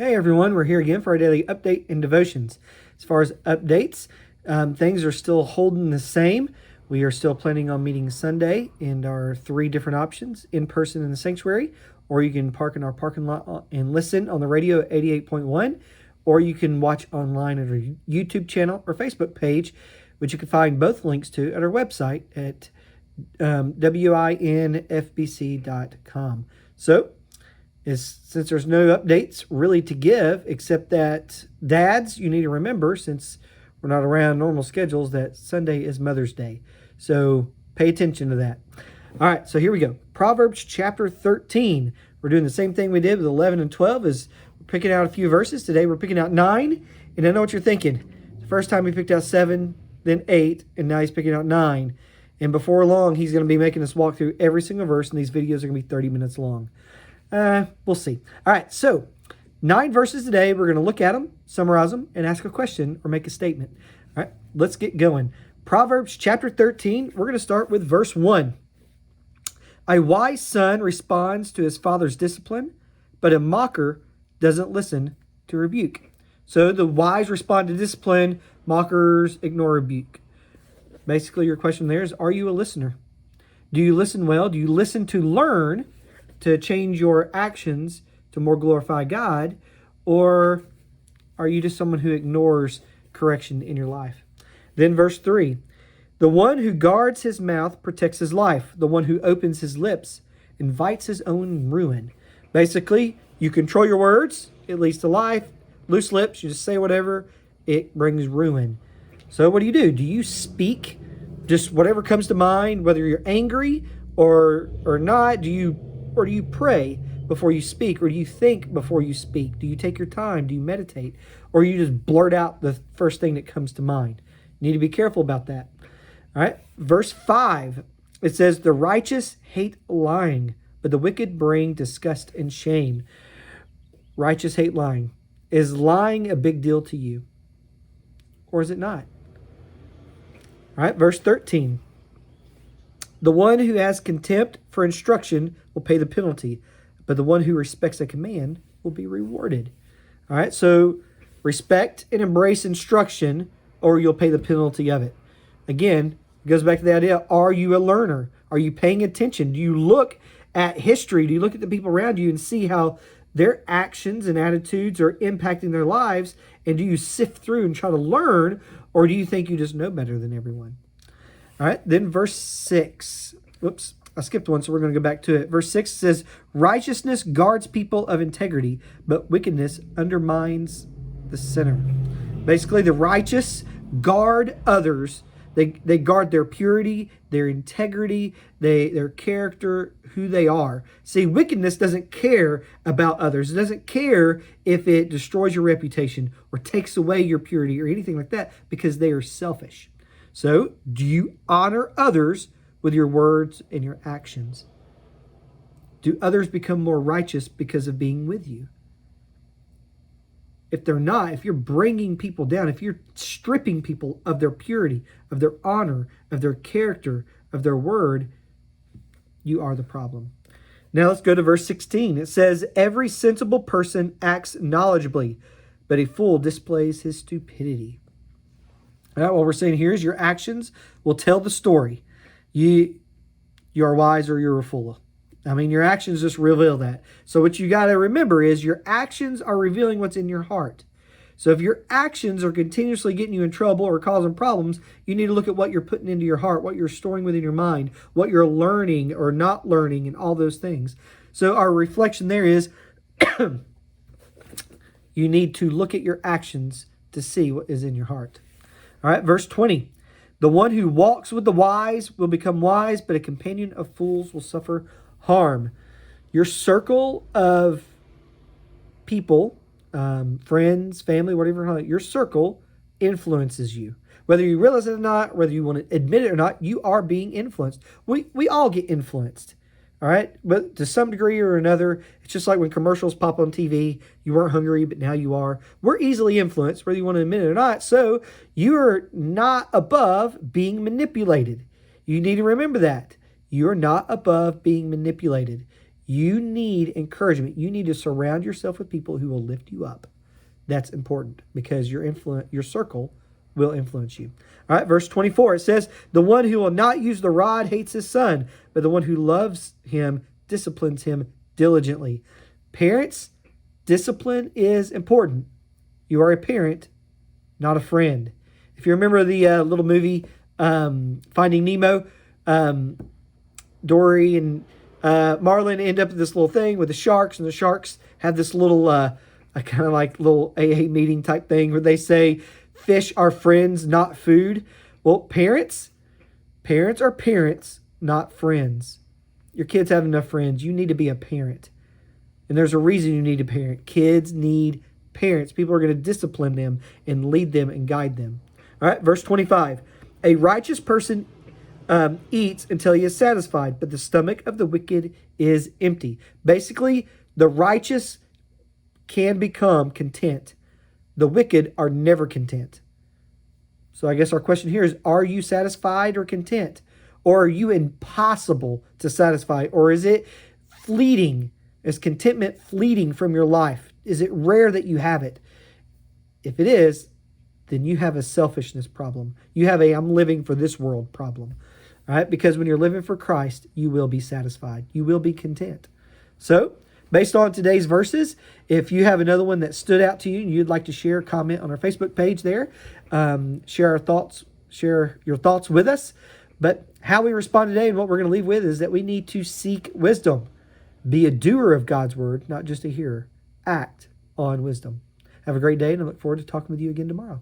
Hey everyone, we're here again for our daily update and devotions. As far as updates, things are still holding the same. We are still planning on meeting Sunday in our 3 different options: in person in the sanctuary, or you can park in our parking lot and listen on the radio at 88.1, or you can watch online at our YouTube channel or Facebook page, which you can find both links to at our website at winfbc.com. So, since there's no updates really to give, except that dads, you need to remember, since we're not around normal schedules, that Sunday is Mother's Day. So pay attention to that. All right, so here we go. Proverbs chapter 13. We're doing the same thing we did with 11 and 12. We're picking out a few verses. Today we're picking out 9. And I know what you're thinking. The first time we picked out 7, then 8, and now he's picking out 9. And before long, he's going to be making us walk through every single verse, and these videos are going to be 30 minutes long. We'll see. All right, so 9 verses today. We're going to look at them, summarize them, and ask a question or make a statement. All right, let's get going. Proverbs chapter 13, we're going to start with verse 1. A wise son responds to his father's discipline, but a mocker doesn't listen to rebuke. So the wise respond to discipline, mockers ignore rebuke. Basically, your question there is, are you a listener? Do you listen well? Do you listen to learn, to change your actions to more glorify God? Or are you just someone who ignores correction in your life? Then verse 3, the one who guards his mouth protects his life. The one who opens his lips invites his own ruin. Basically, you control your words, it leads to life. Loose lips, you just say whatever, it brings ruin. So what do? Do you speak just whatever comes to mind, whether you're angry or not? Do you pray before you speak? Or do you think before you speak? Do you take your time? Do you meditate? Or you just blurt out the first thing that comes to mind? You need to be careful about that. All right. Verse 5, it says, the righteous hate lying, but the wicked bring disgust and shame. Righteous hate lying. Is lying a big deal to you? Or is it not? All right. Verse 13. The one who has contempt for instruction will pay the penalty, but the one who respects a command will be rewarded. All right, so respect and embrace instruction, or you'll pay the penalty of it. Again, it goes back to the idea, are you a learner? Are you paying attention? Do you look at history? Do you look at the people around you and see how their actions and attitudes are impacting their lives? And do you sift through and try to learn, or do you think you just know better than everyone? All right, then verse 6. Whoops, I skipped one, so we're going to go back to it. Verse 6 says, righteousness guards people of integrity, but wickedness undermines the sinner. Basically, the righteous guard others. They guard their purity, their integrity, their character, who they are. See, wickedness doesn't care about others. It doesn't care if it destroys your reputation or takes away your purity or anything like that, because they are selfish. So, do you honor others with your words and your actions? Do others become more righteous because of being with you? If they're not, if you're bringing people down, if you're stripping people of their purity, of their honor, of their character, of their word, you are the problem. Now let's go to verse 16. It says, every sensible person acts knowledgeably, but a fool displays his stupidity. All right, what we're saying here is your actions will tell the story. You are wise or you're a fool. I mean, your actions just reveal that. So what you got to remember is your actions are revealing what's in your heart. So if your actions are continuously getting you in trouble or causing problems, you need to look at what you're putting into your heart, what you're storing within your mind, what you're learning or not learning, and all those things. So our reflection there is you need to look at your actions to see what is in your heart. All right, verse 20. The one who walks with the wise will become wise, but a companion of fools will suffer harm. Your circle of people, friends, family, whatever, your circle influences you. Whether you realize it or not, whether you want to admit it or not, you are being influenced. We all get influenced. All right, but to some degree or another, it's just like when commercials pop on TV. You weren't hungry, but now you are. We're easily influenced, whether you want to admit it or not. So you're not above being manipulated. You need to remember that. You're not above being manipulated. You need encouragement. You need to surround yourself with people who will lift you up. That's important because your circle will influence you. All right, verse 24, it says, the one who will not use the rod hates his son, but the one who loves him disciplines him diligently. Parents, discipline is important. You are a parent, not a friend. If you remember the little movie Finding Nemo, Dory and Marlin end up at this little thing with the sharks, and the sharks have this little kind of like little AA meeting type thing where they say, fish are friends, not food. Well, parents are parents, not friends. Your kids have enough friends. You need to be a parent. And there's a reason you need a parent. Kids need parents. People are going to discipline them and lead them and guide them. All right, verse 25. A righteous person eats until he is satisfied, but the stomach of the wicked is empty. Basically, the righteous can become content. The wicked are never content. So I guess our question here is, are you satisfied or content? Or are you impossible to satisfy? Or is it fleeting? Is contentment fleeting from your life? Is it rare that you have it? If it is, then you have a selfishness problem. You have a I'm living for this world problem. All right? Because when you're living for Christ, you will be satisfied. You will be content. So, based on today's verses, if you have another one that stood out to you and you'd like to share, comment on our Facebook page there. Share your thoughts with us. But how we respond today and what we're going to leave with is that we need to seek wisdom. Be a doer of God's word, not just a hearer. Act on wisdom. Have a great day, and I look forward to talking with you again tomorrow.